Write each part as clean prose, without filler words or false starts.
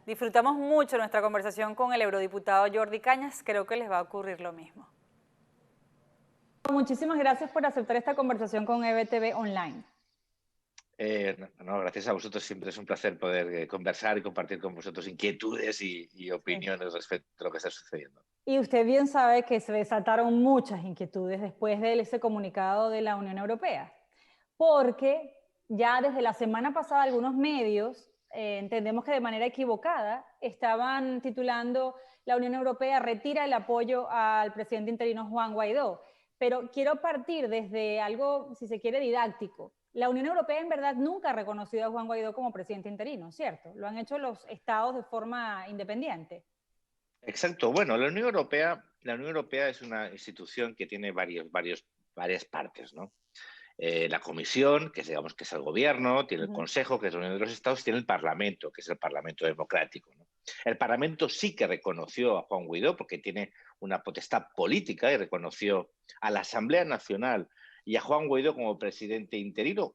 Disfrutamos mucho nuestra conversación con el eurodiputado Jordi Cañas, creo que les va a ocurrir lo mismo. Muchísimas gracias por aceptar esta conversación con EBTV Online. Gracias a vosotros. Siempre es un placer poder conversar y compartir con vosotros inquietudes y opiniones respecto a lo que está sucediendo. Y usted bien sabe que se desataron muchas inquietudes después de ese comunicado de la Unión Europea, porque ya desde la semana pasada algunos medios, entendemos que de manera equivocada, estaban titulando la Unión Europea retira el apoyo al presidente interino Juan Guaidó. Pero quiero partir desde algo, si se quiere, didáctico. La Unión Europea en verdad nunca ha reconocido a Juan Guaidó como presidente interino, ¿cierto? Lo han hecho los estados de forma independiente. Exacto. Bueno, la Unión Europea es una institución que tiene varias partes, ¿no? La Comisión, que digamos que es el gobierno, tiene el Consejo, que es la Unión de los Estados, y tiene el Parlamento, que es el Parlamento democrático, ¿no? El Parlamento sí que reconoció a Juan Guaidó porque tiene una potestad política y reconoció a la Asamblea Nacional y a Juan Guaidó como presidente interino,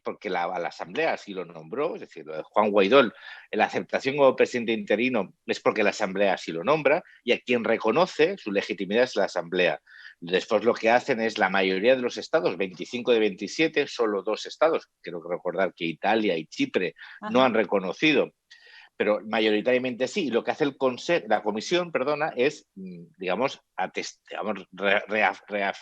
porque la Asamblea así lo nombró, es decir, lo de Juan Guaidó, la aceptación como presidente interino es porque la Asamblea así lo nombra y a quien reconoce su legitimidad es la Asamblea. Después lo que hacen es la mayoría de los estados, 25 de 27, solo 2 estados, creo que recordar que Italia y Chipre no han reconocido, pero mayoritariamente sí. Y lo que hace la Comisión, es, digamos,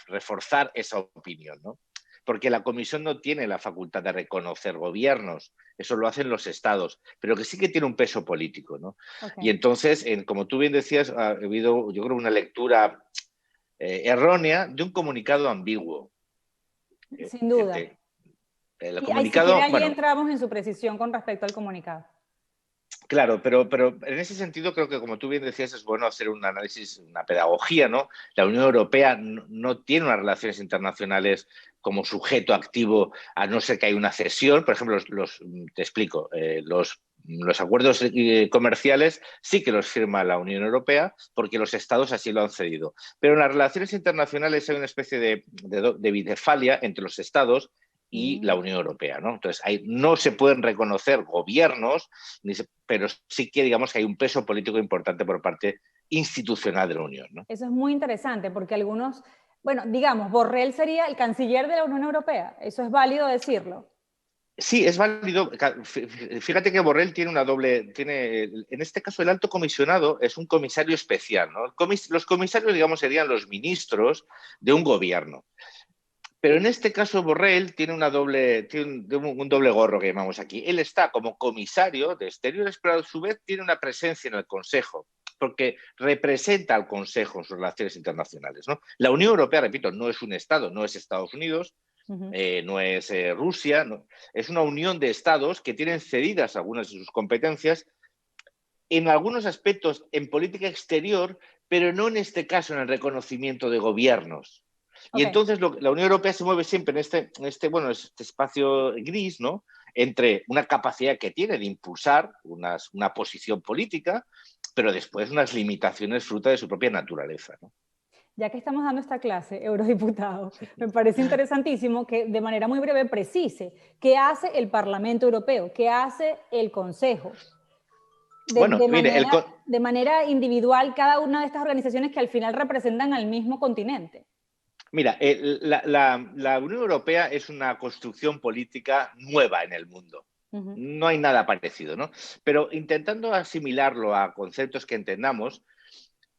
reforzar esa opinión, ¿no? Porque la Comisión no tiene la facultad de reconocer gobiernos, eso lo hacen los estados, pero que sí que tiene un peso político, ¿no? Y entonces, como tú bien decías, ha habido, yo creo, una lectura errónea de un comunicado ambiguo. Sin duda. El comunicado, si quiere, allí entramos en su precisión con respecto al comunicado. Claro, pero en ese sentido creo que, como tú bien decías, es bueno hacer un análisis, una pedagogía, ¿no? La Unión Europea no tiene unas relaciones internacionales como sujeto activo, a no ser que haya una cesión. Por ejemplo, te explico, los acuerdos comerciales sí que los firma la Unión Europea porque los estados así lo han cedido. Pero en las relaciones internacionales hay una especie de bicefalia entre los estados y la Unión Europea, ¿no? Entonces, no se pueden reconocer gobiernos, pero sí que digamos que hay un peso político importante por parte institucional de la Unión, ¿no? Eso es muy interesante porque algunos, bueno, digamos, Borrell sería el canciller de la Unión Europea, ¿eso es válido decirlo? Sí, es válido. Fíjate que Borrell tiene en este caso el alto comisionado es un comisario especial, ¿no? Los comisarios, digamos, serían los ministros de un gobierno. Pero en este caso Borrell tiene un doble gorro que llamamos aquí. Él está como comisario de Exteriores, pero a su vez tiene una presencia en el Consejo, porque representa al Consejo en sus relaciones internacionales, ¿no? La Unión Europea, repito, no es un Estado, no es Estados Unidos, no es Rusia, no. Es una unión de Estados que tienen cedidas algunas de sus competencias en algunos aspectos en política exterior, pero no en este caso en el reconocimiento de gobiernos. Y entonces la Unión Europea se mueve siempre en este espacio gris, ¿no? Entre una capacidad que tiene de impulsar una posición política, pero después unas limitaciones fruto de su propia naturaleza, ¿no? Ya que estamos dando esta clase, eurodiputado, me parece interesantísimo que de manera muy breve precise qué hace el Parlamento Europeo, qué hace el Consejo. De manera individual, cada una de estas organizaciones que al final representan al mismo continente. Mira, la Unión Europea es una construcción política nueva en el mundo. No hay nada parecido, ¿no? Pero intentando asimilarlo a conceptos que entendamos,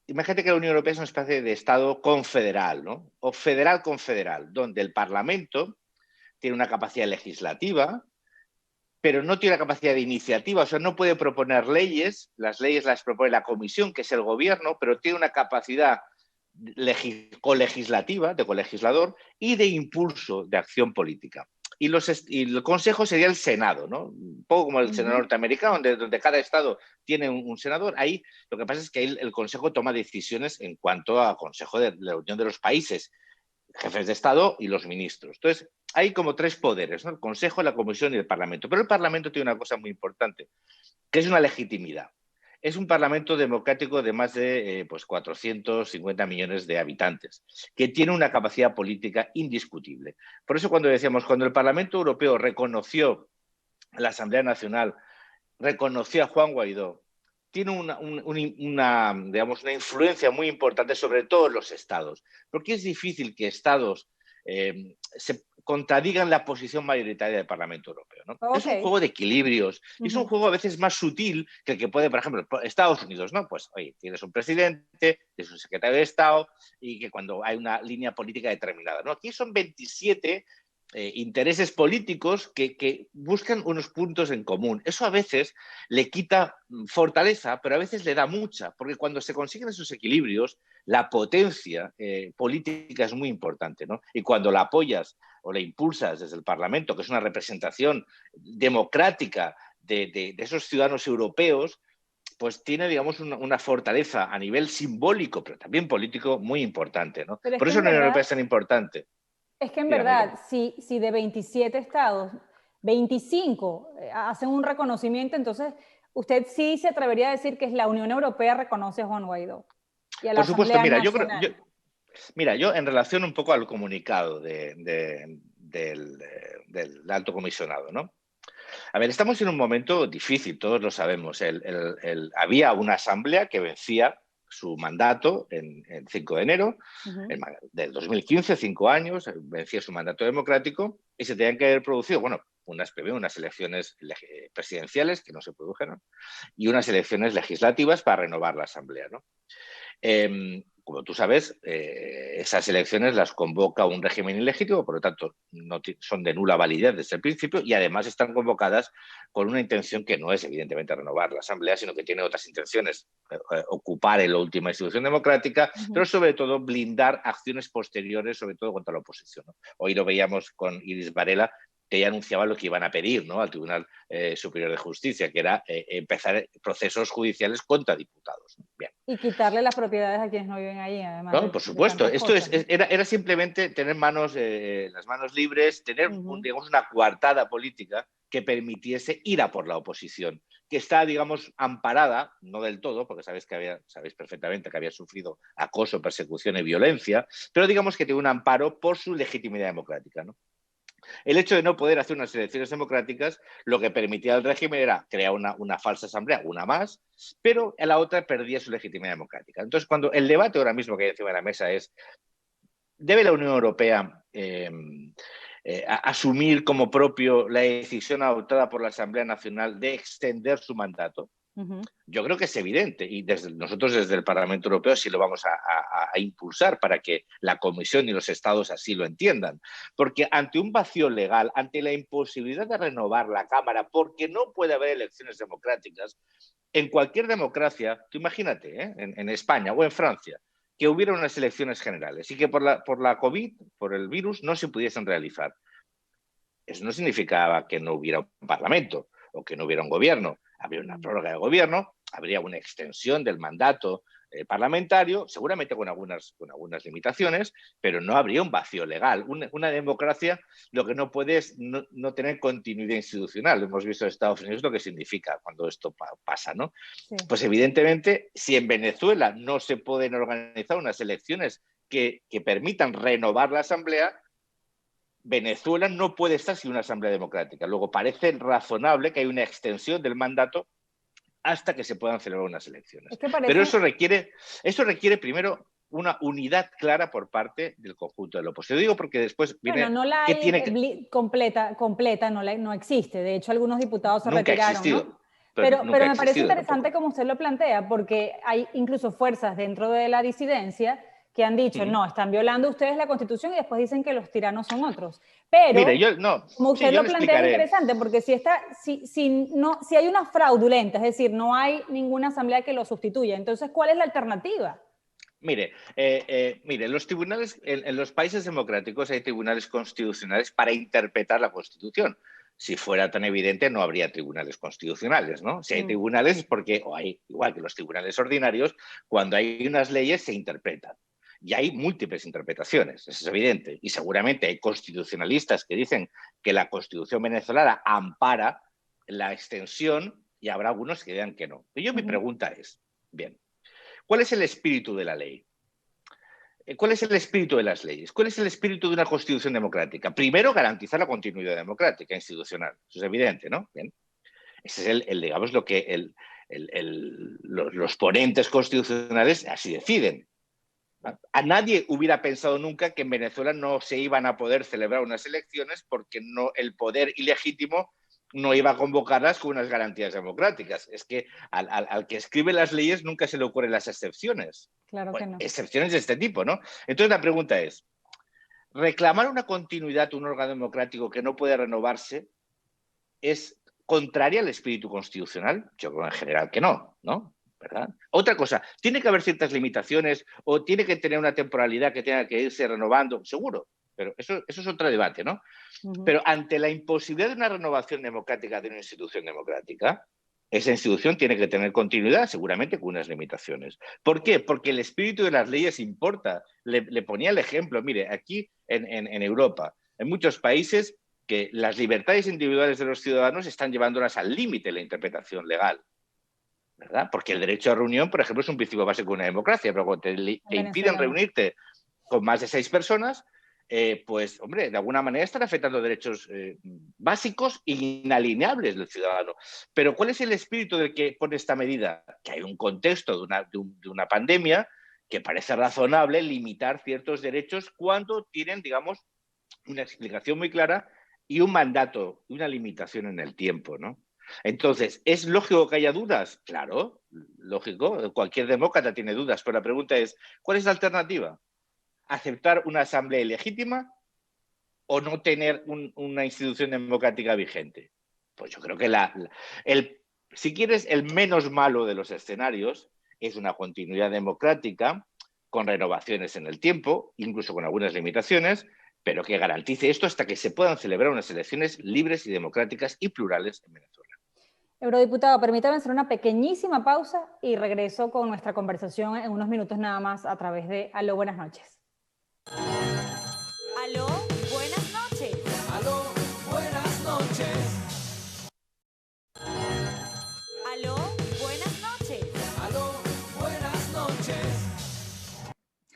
imagínate que la Unión Europea es una especie de Estado confederal, ¿no? O federal confederal, donde el Parlamento tiene una capacidad legislativa, pero no tiene la capacidad de iniciativa, o sea, no puede proponer leyes, las leyes las propone la Comisión, que es el gobierno, pero tiene una capacidad colegislativa, de colegislador, y de impulso de acción política. Y el Consejo sería el Senado, ¿no? Un poco como el Senado norteamericano, donde cada estado tiene un senador. Ahí lo que pasa es que ahí el Consejo toma decisiones en cuanto al Consejo de la Unión de los Países, jefes de Estado y los ministros. Entonces, hay como 3 poderes, ¿no? El Consejo, la Comisión y el Parlamento. Pero el Parlamento tiene una cosa muy importante, que es una legitimidad. Es un parlamento democrático de más de 450 millones de habitantes, que tiene una capacidad política indiscutible. Por eso cuando el Parlamento Europeo reconoció a la Asamblea Nacional reconoció a Juan Guaidó, tiene digamos, una influencia muy importante sobre todos los estados, porque es difícil que estados se contradigan la posición mayoritaria del Parlamento Europeo, ¿no? Es Ok. un juego de equilibrios y es un juego a veces más sutil que el que puede, por ejemplo, Estados Unidos, ¿no? Pues, oye, tienes un presidente, tienes un secretario de Estado y que cuando hay una línea política determinada, ¿no? Aquí son 27 intereses políticos que buscan unos puntos en común. Eso a veces le quita fortaleza, pero a veces le da mucha, porque cuando se consiguen esos equilibrios, la potencia política es muy importante, ¿no? Y cuando la apoyas o la impulsas desde el Parlamento, que es una representación democrática de esos ciudadanos europeos, pues tiene, digamos, una fortaleza a nivel simbólico, pero también político muy importante, ¿no? Pero es Por que eso en la Unión Europea verdad, es tan importante. Dígame, dígame. si de 27 estados, 25 hacen un reconocimiento, entonces usted sí se atrevería a decir que es la Unión Europea reconoce a Juan Guaidó y a la Por supuesto, Asamblea mira, Nacional. yo en relación un poco al comunicado del alto comisionado, ¿no? A ver, estamos en un momento difícil, todos lo sabemos. Había una asamblea que vencía su mandato el 5 de enero del 2015, 5 años, vencía su mandato democrático y se tenían que haber producido, bueno, unas elecciones presidenciales que no se produjeron y unas elecciones legislativas para renovar la asamblea, ¿no? Como tú sabes, esas elecciones las convoca un régimen ilegítimo, por lo tanto, no son de nula validez desde el principio y además están convocadas con una intención que no es, evidentemente, renovar la Asamblea, sino que tiene otras intenciones, ocupar en la última institución democrática, pero sobre todo blindar acciones posteriores, sobre todo contra la oposición, ¿no? Hoy lo veíamos con Iris Varela, que ya anunciaba lo que iban a pedir, ¿no?, al Tribunal Superior de Justicia, que era empezar procesos judiciales contra diputados, ¿no? Bien. Y quitarle las propiedades a quienes no viven allí, además No, por de supuesto. tantas Esto cosas, ¿no? era simplemente tener las manos libres, tener, digamos, una coartada política que permitiese ir a por la oposición, que está, digamos, amparada, no del todo, porque sabéis perfectamente que había sufrido acoso, persecución y violencia, pero digamos que tiene un amparo por su legitimidad democrática, ¿no? El hecho de no poder hacer unas elecciones democráticas lo que permitía al régimen era crear una falsa asamblea, una más, pero a la otra perdía su legitimidad democrática. Entonces, cuando el debate ahora mismo que hay encima de la mesa es, ¿debe la Unión Europea asumir como propio la decisión adoptada por la Asamblea Nacional de extender su mandato? Yo creo que es evidente y nosotros desde el Parlamento Europeo sí lo vamos a impulsar para que la Comisión y los Estados así lo entiendan. Porque ante un vacío legal, ante la imposibilidad de renovar la Cámara, porque no puede haber elecciones democráticas, en cualquier democracia, tú imagínate, en España o en Francia, que hubiera unas elecciones generales y que por la COVID, por el virus, no se pudiesen realizar. Eso no significaba que no hubiera un Parlamento o que no hubiera un gobierno. Habría una prórroga de gobierno, habría una extensión del mandato parlamentario, seguramente con algunas limitaciones, pero no habría un vacío legal. Una democracia lo que no puede es no tener continuidad institucional. Hemos visto en Estados Unidos lo que significa cuando esto pasa, ¿no? Sí. Pues evidentemente, si en Venezuela no se pueden organizar unas elecciones que permitan renovar la Asamblea, Venezuela no puede estar sin una asamblea democrática. Luego parece razonable que haya una extensión del mandato hasta que se puedan celebrar unas elecciones. Es que Pero parece... eso requiere primero una unidad clara por parte del conjunto de la oposición. Yo digo porque después viene... Bueno, no la ¿qué hay tiene que...? completa no existe. De hecho, algunos diputados se Nunca ha retiraron, ¿no? existido. Pero nunca Pero ha me parece existido interesante tampoco. como usted lo plantea, porque hay incluso fuerzas dentro de la disidencia que han dicho, no, están violando ustedes la Constitución y después dicen que los tiranos son otros. Pero, Mire, como usted yo lo le plantea, es explicaré. interesante, porque si hay una fraudulenta, es decir, no hay ninguna asamblea que lo sustituya, entonces, ¿cuál es la alternativa? Mire, los tribunales, en los países democráticos hay tribunales constitucionales para interpretar la Constitución. Si fuera tan evidente, no habría tribunales constitucionales, ¿no? Si hay tribunales es porque, igual que los tribunales ordinarios, cuando hay unas leyes se interpretan. Y hay múltiples interpretaciones, eso es evidente. Y seguramente hay constitucionalistas que dicen que la Constitución venezolana ampara la extensión y habrá algunos que digan que no. Pero mi pregunta es, bien, ¿cuál es el espíritu de la ley? ¿Cuál es el espíritu de las leyes? ¿Cuál es el espíritu de una constitución democrática? Primero, garantizar la continuidad democrática institucional. Eso es evidente, ¿no? Bien. Ese es digamos, lo que los ponentes constitucionales así deciden. A nadie hubiera pensado nunca que en Venezuela no se iban a poder celebrar unas elecciones porque el poder ilegítimo no iba a convocarlas con unas garantías democráticas. Es que al que escribe las leyes nunca se le ocurren las excepciones. Claro que Bueno, no. excepciones de este tipo, ¿no? Entonces la pregunta es, ¿reclamar una continuidad de un órgano democrático que no puede renovarse es contraria al espíritu constitucional? Yo creo en general que no, ¿no? ¿Verdad? Otra cosa, ¿tiene que haber ciertas limitaciones o tiene que tener una temporalidad que tenga que irse renovando? Seguro, pero eso es otro debate, ¿no? Pero ante la imposibilidad de una renovación democrática de una institución democrática, esa institución tiene que tener continuidad, seguramente con unas limitaciones. ¿Por qué? Porque el espíritu de las leyes importa. Le ponía el ejemplo, mire, aquí en Europa, en muchos países que las libertades individuales de los ciudadanos están llevándolas al límite de la interpretación legal, ¿verdad? Porque el derecho a reunión, por ejemplo, es un principio básico de una democracia, pero cuando En te impiden Venezuela no. reunirte con más de 6 personas, pues, hombre, de alguna manera están afectando derechos básicos e inalienables del ciudadano. Pero ¿cuál es el espíritu del que pone esta medida? Que hay un contexto de una pandemia que parece razonable limitar ciertos derechos cuando tienen, digamos, una explicación muy clara y un mandato, una limitación en el tiempo, ¿no? Entonces, ¿es lógico que haya dudas? Claro, lógico, cualquier demócrata tiene dudas, pero la pregunta es, ¿cuál es la alternativa? ¿Aceptar una asamblea ilegítima o no tener una institución democrática vigente? Pues yo creo que si quieres, el menos malo de los escenarios es una continuidad democrática con renovaciones en el tiempo, incluso con algunas limitaciones, pero que garantice esto hasta que se puedan celebrar unas elecciones libres y democráticas y plurales en Venezuela. Eurodiputado, permítame hacer una pequeñísima pausa y regreso con nuestra conversación en unos minutos nada más a través de Aló, buenas noches. Aló, buenas noches. Aló, buenas noches. Aló, buenas noches. Aló, buenas noches.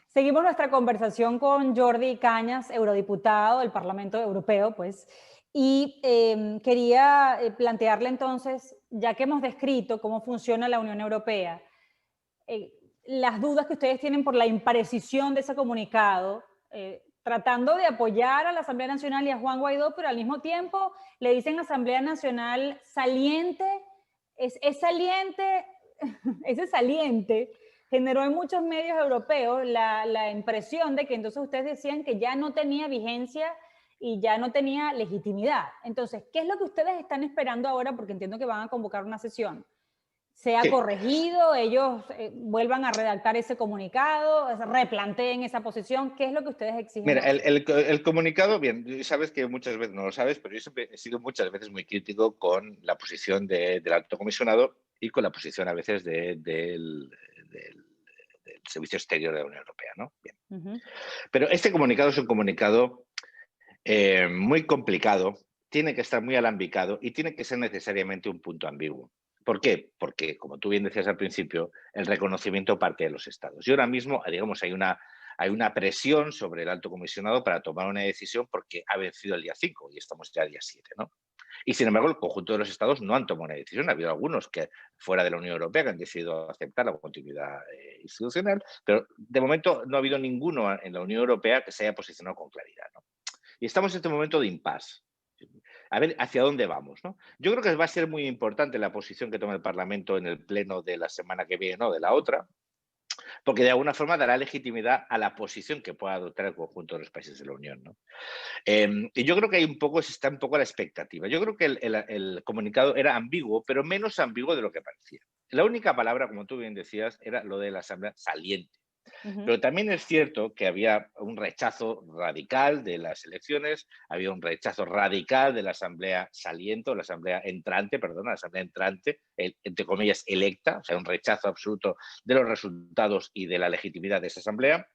Seguimos nuestra conversación con Jordi Cañas, eurodiputado del Parlamento Europeo, pues, y quería plantearle entonces, ya que hemos descrito cómo funciona la Unión Europea, las dudas que ustedes tienen por la imprecisión de ese comunicado, tratando de apoyar a la Asamblea Nacional y a Juan Guaidó, pero al mismo tiempo le dicen Asamblea Nacional saliente, es saliente, ese saliente generó en muchos medios europeos la impresión de que entonces ustedes decían que ya no tenía vigencia y ya no tenía legitimidad. Entonces, ¿qué es lo que ustedes están esperando ahora? Porque entiendo que van a convocar una sesión. ¿Sea Sí. corregido? ¿Ellos vuelvan a redactar ese comunicado? ¿Replanteen esa posición? ¿Qué es lo que ustedes exigen Mira, ahora? el comunicado, bien, sabes que muchas veces no lo sabes, pero yo siempre he sido muchas veces muy crítico con la posición del alto comisionado y con la posición a veces del Servicio Exterior de la Unión Europea, ¿no? Bien. Pero este comunicado es un comunicado muy complicado, tiene que estar muy alambicado y tiene que ser necesariamente un punto ambiguo. ¿Por qué? Porque, como tú bien decías al principio, el reconocimiento parte de los estados. Y ahora mismo, digamos, hay una presión sobre el alto comisionado para tomar una decisión porque ha vencido el día 5 y estamos ya día 7, ¿no? Y sin embargo, el conjunto de los estados no han tomado una decisión. Ha habido algunos que fuera de la Unión Europea que han decidido aceptar la continuidad institucional, pero de momento no ha habido ninguno en la Unión Europea que se haya posicionado con claridad, ¿no? Y estamos en este momento de impasse. A ver hacia dónde vamos, ¿no? Yo creo que va a ser muy importante la posición que tome el Parlamento en el pleno de la semana que viene, ¿no? De la otra, porque de alguna forma dará legitimidad a la posición que pueda adoptar el conjunto de los países de la Unión, ¿no? Y yo creo que está un poco a la expectativa. Yo creo que el comunicado era ambiguo, pero menos ambiguo de lo que parecía. La única palabra, como tú bien decías, era lo de la asamblea saliente. Pero también es cierto que había un rechazo radical de las elecciones, había un rechazo radical de la asamblea saliente, o la asamblea entrante, perdona, la asamblea entrante, entre comillas, electa, o sea, un rechazo absoluto de los resultados y de la legitimidad de esa asamblea.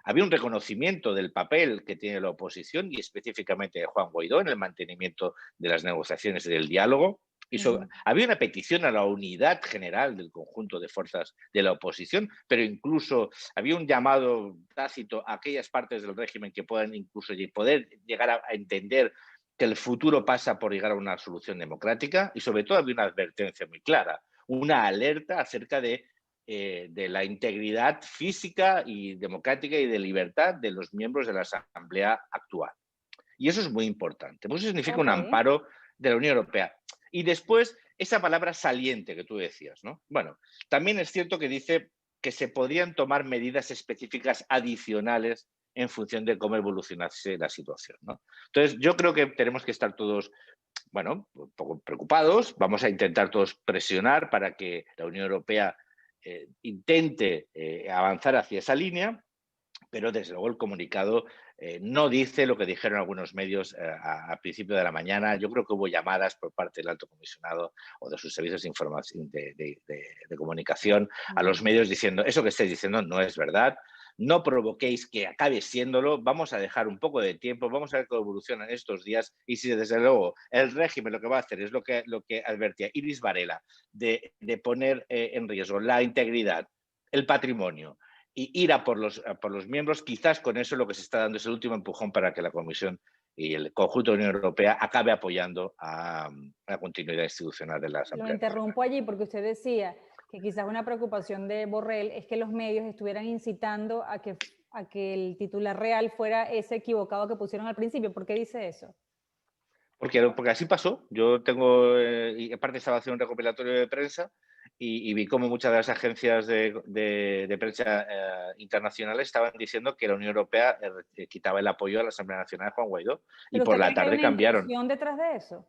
Había un reconocimiento del papel que tiene la oposición y específicamente de Juan Guaidó en el mantenimiento de las negociaciones y del diálogo. Había una petición a la unidad general del conjunto de fuerzas de la oposición, pero incluso había un llamado tácito a aquellas partes del régimen que puedan incluso poder llegar a entender que el futuro pasa por llegar a una solución democrática y sobre todo había una advertencia muy clara, una alerta acerca de la integridad física y democrática y de libertad de los miembros de la Asamblea actual. Y eso es muy importante. Eso significa un Ok. amparo de la Unión Europea. Y después, esa palabra saliente que tú decías, ¿no? Bueno, también es cierto que dice que se podrían tomar medidas específicas adicionales en función de cómo evolucionase la situación, ¿no? Entonces, yo creo que tenemos que estar todos, bueno, un poco preocupados. Vamos a intentar todos presionar para que la Unión Europea intente avanzar hacia esa línea, pero desde luego el comunicado no dice lo que dijeron algunos medios a principio de la mañana. Yo creo que hubo llamadas por parte del alto comisionado o de sus servicios de información de comunicación a los medios diciendo eso que estáis diciendo no es verdad. No provoquéis que acabe siéndolo, vamos a dejar un poco de tiempo, vamos a ver cómo evolucionan estos días y si desde luego el régimen lo que va a hacer es lo que advertía Iris Varela, de poner en riesgo la integridad, el patrimonio y ir a por los miembros, quizás con eso lo que se está dando es el último empujón para que la Comisión y el conjunto de la Unión Europea acabe apoyando a la continuidad institucional de la Lo Asamblea Nacional. interrumpo allí porque usted decía que quizás una preocupación de Borrell es que los medios estuvieran incitando a que el titular real fuera ese equivocado que pusieron al principio. ¿Por qué dice eso? Porque así pasó. Yo tengo, y aparte estaba haciendo un recopilatorio de prensa y vi cómo muchas de las agencias de prensa internacionales estaban diciendo que la Unión Europea quitaba el apoyo a la Asamblea Nacional de Juan Guaidó y ¿Pero por usted la cree que hay tarde una cambiaron. intención detrás de eso?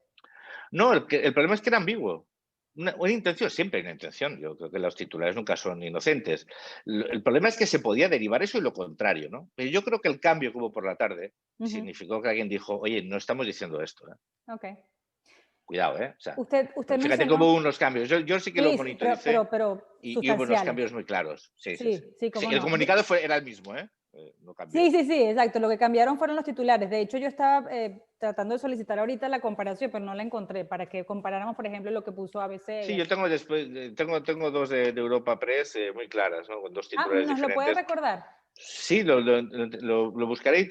No, el problema es que era ambiguo. Una intención, siempre hay una intención. Yo creo que los titulares nunca son inocentes. El problema es que se podía derivar eso y lo contrario, ¿no? Pero yo creo que el cambio que hubo por la tarde significó que alguien dijo, oye, no estamos diciendo esto, ¿eh? Ok. Cuidado, ¿eh? O sea, Usted fíjate cómo mencionó, hubo unos cambios. Yo sí que lo sí, sí, monitoricé pero y hubo unos sustanciales. cambios muy claros. Sí, sí, sí. Sí, sí, Sí, cómo el no. comunicado era el mismo, ¿eh? No cambió. Sí, sí, sí, exacto. Lo que cambiaron fueron los titulares. De hecho, yo estaba tratando de solicitar ahorita la comparación, pero no la encontré, para que comparáramos, por ejemplo, lo que puso ABC y Sí, yo así. tengo después, tengo dos de Europa Press muy claras, ¿no? Con dos Ah, titulares ¿nos lo puede diferentes. recordar? Sí, lo buscaré y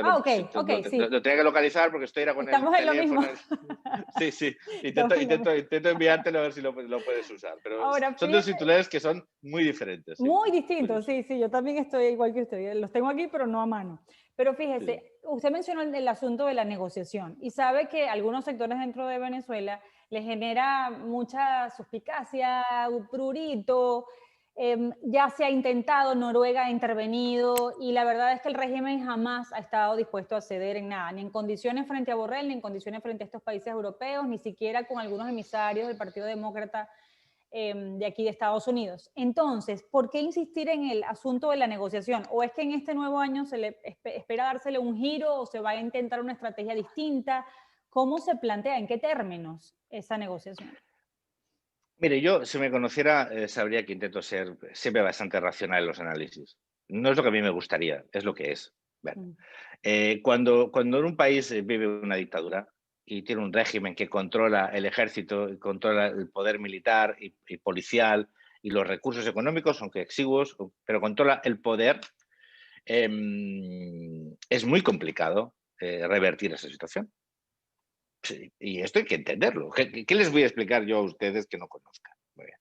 Ah, ok, ok, sí. lo tenía que localizar porque estoy ahora con el Estamos en lo mismo. teléfono. Sí, sí. Estamos en lo mismo. Intento enviártelo a ver si lo puedes usar. Pero Ahora, son dos fíjese, titulares que son muy diferentes. Sí, muy muy distinto, curioso. sí, sí, yo también estoy igual que usted. Los tengo aquí, pero no a mano. Pero Sí. fíjese, usted mencionó el asunto de la negociación y sabe que algunos sectores dentro de Venezuela les genera mucha suspicacia, un prurito. Ya se ha intentado, Noruega ha intervenido y la verdad es que el régimen jamás ha estado dispuesto a ceder en nada, ni en condiciones frente a Borrell, ni en condiciones frente a estos países europeos, ni siquiera con algunos emisarios del Partido Demócrata de aquí de Estados Unidos. Entonces, ¿por qué insistir en el asunto de la negociación? ¿O es que en este nuevo año se le espera dársele un giro o se va a intentar una estrategia distinta? ¿Cómo se plantea? ¿En qué términos esa negociación? Mire, yo si me conociera sabría que intento ser siempre bastante racional en los análisis. No es lo que a mí me gustaría, es lo que es. Bueno, Mm. cuando en un país vive una dictadura y tiene un régimen que controla el ejército, y controla el poder militar y policial y los recursos económicos, aunque exiguos, pero controla el poder, es muy complicado revertir esa situación. Sí, y esto hay que entenderlo. ¿Qué les voy a explicar yo a ustedes que no conozcan? Muy bien.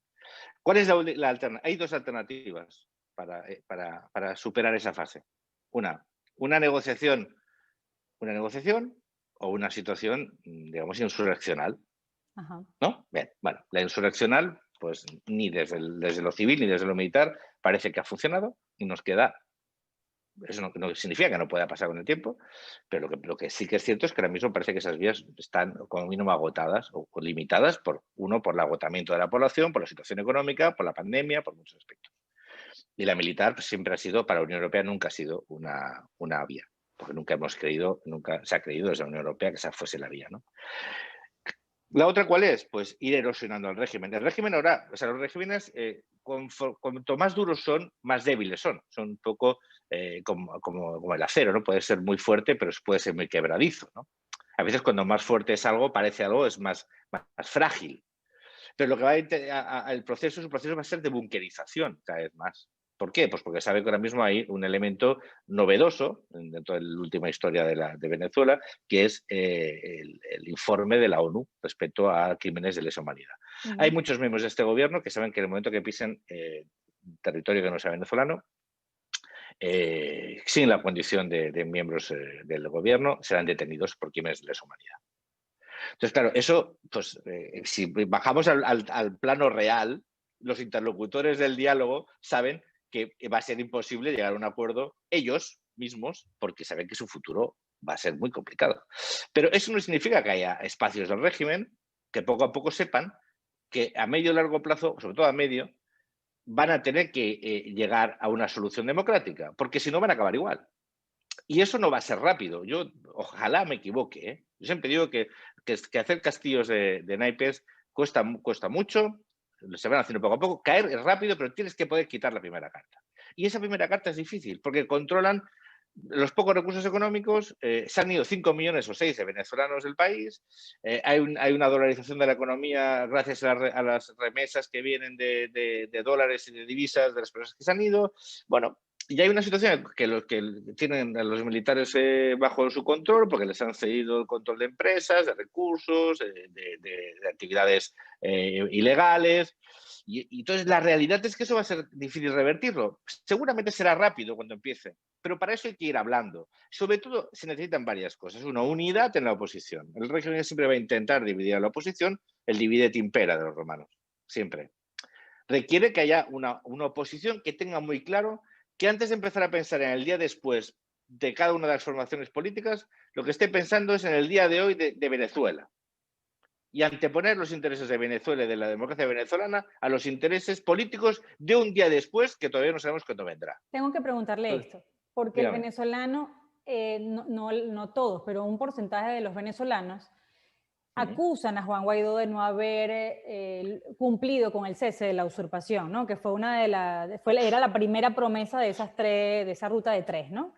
¿Cuál es la alternativa? Hay dos alternativas para superar esa fase. Una negociación o una situación, digamos, insurreccional, Ajá. ¿no? Bien, bueno, la insurreccional, pues ni desde lo civil ni desde lo militar parece que ha funcionado y nos queda. Eso no significa que no pueda pasar con el tiempo, pero lo que sí que es cierto es que ahora mismo parece que esas vías están como mínimo agotadas o limitadas por el agotamiento de la población, por la situación económica, por la pandemia, por muchos aspectos. Y la militar pues, siempre ha sido, para la Unión Europea nunca ha sido una vía, porque nunca se ha creído desde la Unión Europea que esa fuese la vía, ¿no? ¿La otra cuál es? Pues ir erosionando al régimen. El régimen ahora, o sea, los regímenes, cuanto más duros son, más débiles son. Son un poco como el acero, ¿no? Puede ser muy fuerte, pero puede ser muy quebradizo, ¿no? A veces cuando más fuerte es algo, parece algo, es más frágil. Pero lo que va el proceso va a ser de bunkerización cada vez más. ¿Por qué? Pues porque sabe que ahora mismo hay un elemento novedoso dentro de la última historia de Venezuela, que es el informe de la ONU respecto a crímenes de lesa humanidad. Hay Ujú. muchos miembros de este gobierno que saben que en el momento que pisen territorio que no sea venezolano, sin la condición de miembros del gobierno, serán detenidos por crímenes de lesa humanidad. Entonces, claro, eso, pues, si bajamos al plano real, los interlocutores del diálogo saben que va a ser imposible llegar a un acuerdo ellos mismos, porque saben que su futuro va a ser muy complicado. Pero eso no significa que haya espacios del régimen que poco a poco sepan que a medio y largo plazo, sobre todo a medio, van a tener que llegar a una solución democrática, porque si no van a acabar igual. Y eso no va a ser rápido. Yo ojalá me equivoque, ¿eh? Yo siempre digo que hacer castillos de naipes cuesta mucho, se van haciendo poco a poco, caer es rápido, pero tienes que poder quitar la primera carta. Y esa primera carta es difícil, porque controlan los pocos recursos económicos, se han ido 5 millones o 6 de venezolanos del país, hay una dolarización de la economía gracias a las remesas que vienen de dólares y de divisas de las personas que se han ido. Bueno, y hay una situación que los que tienen a los militares bajo su control, porque les han cedido el control de empresas, de recursos, de actividades ilegales. Y entonces la realidad es que eso va a ser difícil revertirlo. Seguramente será rápido cuando empiece, pero para eso hay que ir hablando. Sobre todo se necesitan varias cosas. Una, unidad en la oposición. El régimen siempre va a intentar dividir a la oposición, el divide et impera de los romanos, siempre. Requiere que haya una oposición que tenga muy claro que antes de empezar a pensar en el día después de cada una de las formaciones políticas, lo que esté pensando es en el día de hoy de Venezuela. Y anteponer los intereses de Venezuela y de la democracia venezolana a los intereses políticos de un día después que todavía no sabemos cuándo vendrá. Tengo que preguntarle Entonces, esto, porque el dígame. venezolano, no todos, pero un porcentaje de los venezolanos Ujú. acusan a Juan Guaidó de no haber cumplido con el cese de la usurpación, ¿no? Que fue era la primera promesa de de esa ruta de tres, ¿no?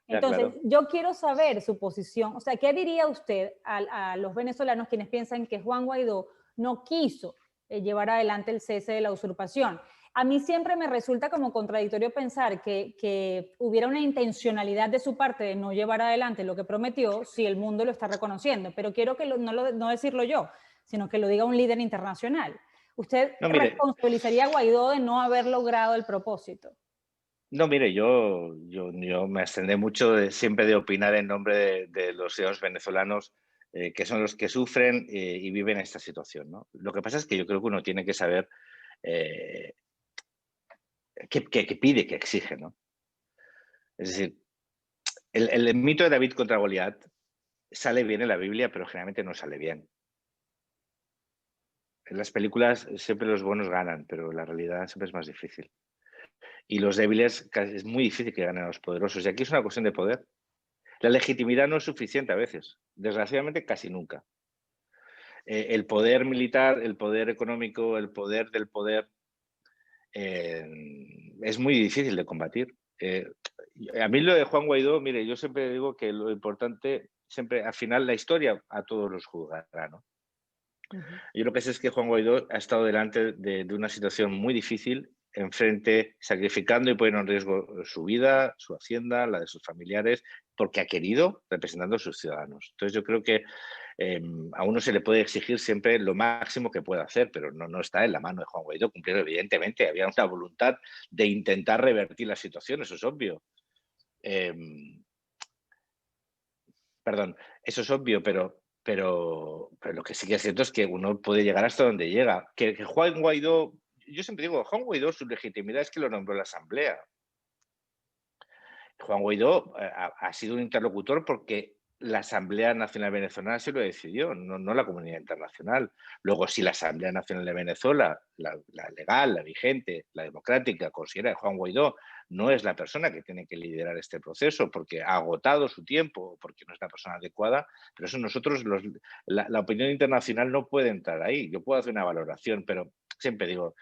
Ya, Entonces, claro. yo quiero saber su posición, o sea, ¿qué diría usted a los venezolanos quienes piensan que Juan Guaidó no quiso llevar adelante el cese de la usurpación? A mí siempre me resulta como contradictorio pensar que hubiera una intencionalidad de su parte de no llevar adelante lo que prometió si el mundo lo está reconociendo, pero quiero que no decirlo yo, sino que lo diga un líder internacional. ¿Usted No, mire, responsabilizaría a Guaidó de no haber logrado el propósito? no, mire, yo me abstendré mucho siempre de opinar en nombre de los ciudadanos venezolanos que son los que sufren y viven esta situación, ¿no? Lo que pasa es que yo creo que uno tiene que saber eh, qué pide, qué exige, ¿no? Es decir, el mito de David contra Goliat sale bien en la Biblia, pero generalmente no sale bien. En las películas siempre los buenos ganan, pero la realidad siempre es más difícil. Y los débiles es muy difícil que ganen a los poderosos. Y aquí es una cuestión de poder. La legitimidad no es suficiente a veces, desgraciadamente casi nunca. El poder militar, el poder económico, el poder del poder eh, es muy difícil de combatir. A mí lo de Juan Guaidó, mire, yo siempre digo que lo importante, siempre al final la historia a todos los juzgará, ¿no? Ujú. Yo lo que sé es que Juan Guaidó ha estado delante de una situación muy difícil, enfrente, sacrificando y poniendo en riesgo su vida, su hacienda, la de sus familiares, porque ha querido representando a sus ciudadanos. Entonces yo creo que a uno se le puede exigir siempre lo máximo que pueda hacer, pero no está en la mano de Juan Guaidó cumplir. Evidentemente, había una voluntad de intentar revertir la situación, eso es obvio. Eh, Perdón, eso es obvio, pero lo que sí que es cierto es que uno puede llegar hasta donde llega. Que Juan Guaidó, yo siempre digo, Juan Guaidó, su legitimidad es que lo nombró la Asamblea. Juan Guaidó ha sido un interlocutor porque la Asamblea Nacional Venezolana sí lo decidió, no la comunidad internacional. Luego, si la Asamblea Nacional de Venezuela, la legal, la vigente, la democrática, considera que Juan Guaidó no es la persona que tiene que liderar este proceso porque ha agotado su tiempo, porque no es la persona adecuada, pero eso nosotros, la opinión internacional no puede entrar ahí. Yo puedo hacer una valoración, pero siempre digo,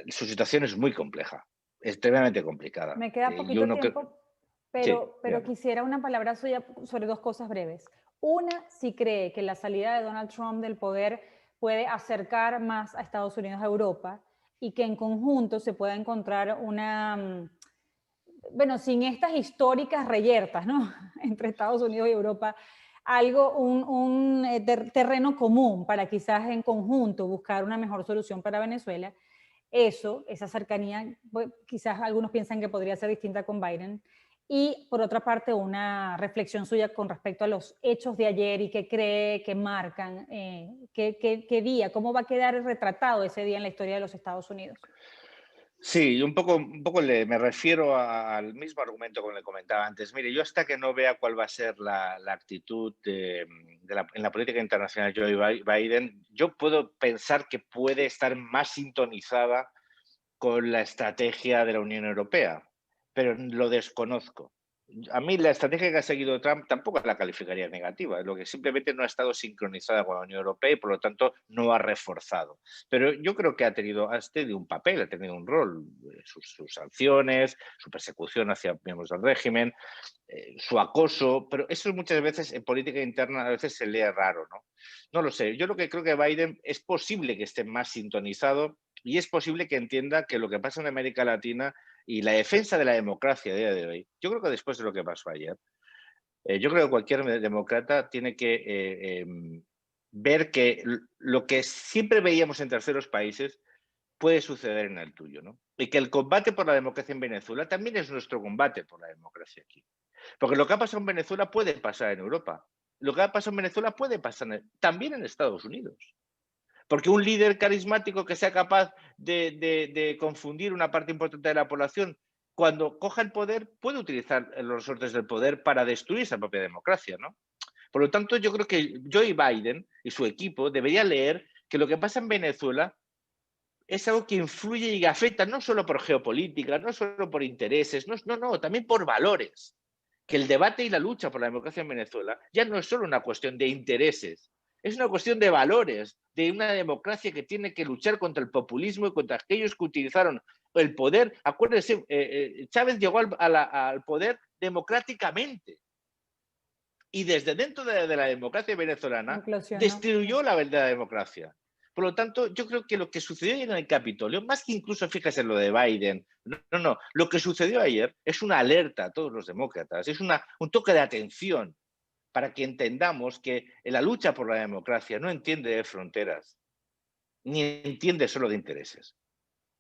su situación es muy compleja, extremadamente complicada. Me queda Yo poquito no creo. tiempo, Sí, pero dígame. quisiera una palabra suya sobre dos cosas breves. Una, si cree que la salida de Donald Trump del poder puede acercar más a Estados Unidos a Europa. y que en conjunto se pueda encontrar una, bueno, sin estas históricas reyertas, ¿no? Entre Estados Unidos y Europa, algo, terreno común para quizás en conjunto buscar una mejor solución para Venezuela. Eso, esa cercanía, pues, quizás algunos piensan que podría ser distinta con Biden. Y por otra parte, una reflexión suya con respecto a los hechos de ayer y qué cree que marcan, qué día, cómo va a quedar retratado ese día en la historia de los Estados Unidos. Sí, un poco me refiero al mismo argumento que le comentaba antes. Mire, yo hasta que no vea cuál va a ser la actitud en la política internacional de Joe Biden, yo puedo pensar que puede estar más sintonizada con la estrategia de la Unión Europea, pero lo desconozco. A mí la estrategia que ha seguido Trump tampoco la calificaría negativa, lo que simplemente no ha estado sincronizada con la Unión Europea y por lo tanto no ha reforzado. Pero yo creo que ha tenido un papel, ha tenido un rol, sus sanciones, su persecución hacia miembros del régimen, su acoso, pero eso muchas veces en política interna a veces se lee raro, ¿no? No lo sé, yo lo que creo que Biden es posible que esté más sintonizado y es posible que entienda que lo que pasa en América Latina y la defensa de la democracia a día de hoy, yo creo que después de lo que pasó ayer, yo creo que cualquier demócrata tiene que ver que lo que siempre veíamos en terceros países puede suceder en el tuyo, ¿no? Y que el combate por la democracia en Venezuela también es nuestro combate por la democracia aquí. Porque lo que ha pasado en Venezuela puede pasar en Europa. Lo que ha pasado en Venezuela puede pasar también en Estados Unidos. Porque un líder carismático que sea capaz de confundir una parte importante de la población, cuando coja el poder, puede utilizar los resortes del poder para destruir esa propia democracia, ¿no? Por lo tanto, yo creo que Joe Biden y su equipo debería leer que lo que pasa en Venezuela es algo que influye y afecta no solo por geopolítica, no solo por intereses, no, también por valores. Que el debate y la lucha por la democracia en Venezuela ya no es solo una cuestión de intereses, es una cuestión de valores, de una democracia que tiene que luchar contra el populismo y contra aquellos que utilizaron el poder. Acuérdense, Chávez llegó al poder democráticamente y desde dentro de la democracia venezolana Conclusión, destruyó la verdadera democracia. Por lo tanto, yo creo que lo que sucedió ayer en el Capitolio, más que incluso, fíjese, lo de Biden, no, lo que sucedió ayer es una alerta a todos los demócratas, es un toque de atención para que entendamos que la lucha por la democracia no entiende de fronteras, ni entiende solo de intereses,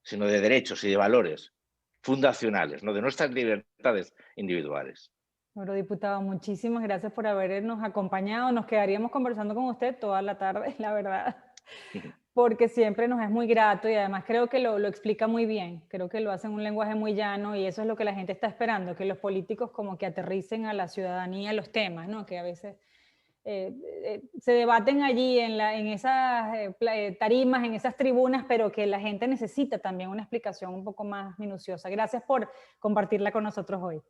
sino de derechos y de valores fundacionales, ¿no? De nuestras libertades individuales. Eurodiputado, muchísimas gracias por habernos acompañado. Nos quedaríamos conversando con usted toda la tarde, la verdad, porque siempre nos es muy grato y además creo que lo explica muy bien. Creo que lo hace en un lenguaje muy llano y eso es lo que la gente está esperando, que los políticos como que aterricen a la ciudadanía los temas, ¿no? Que a veces se debaten allí en esas tarimas, en esas tribunas, pero que la gente necesita también una explicación un poco más minuciosa. Gracias por compartirla con nosotros hoy.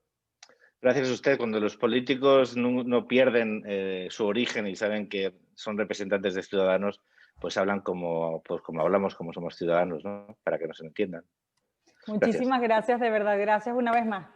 Gracias a usted. Cuando los políticos no pierden su origen y saben que son representantes de ciudadanos, pues hablan pues como hablamos, como somos ciudadanos, ¿no? Para que nos entiendan. Gracias. Muchísimas gracias, de verdad. Gracias una vez más.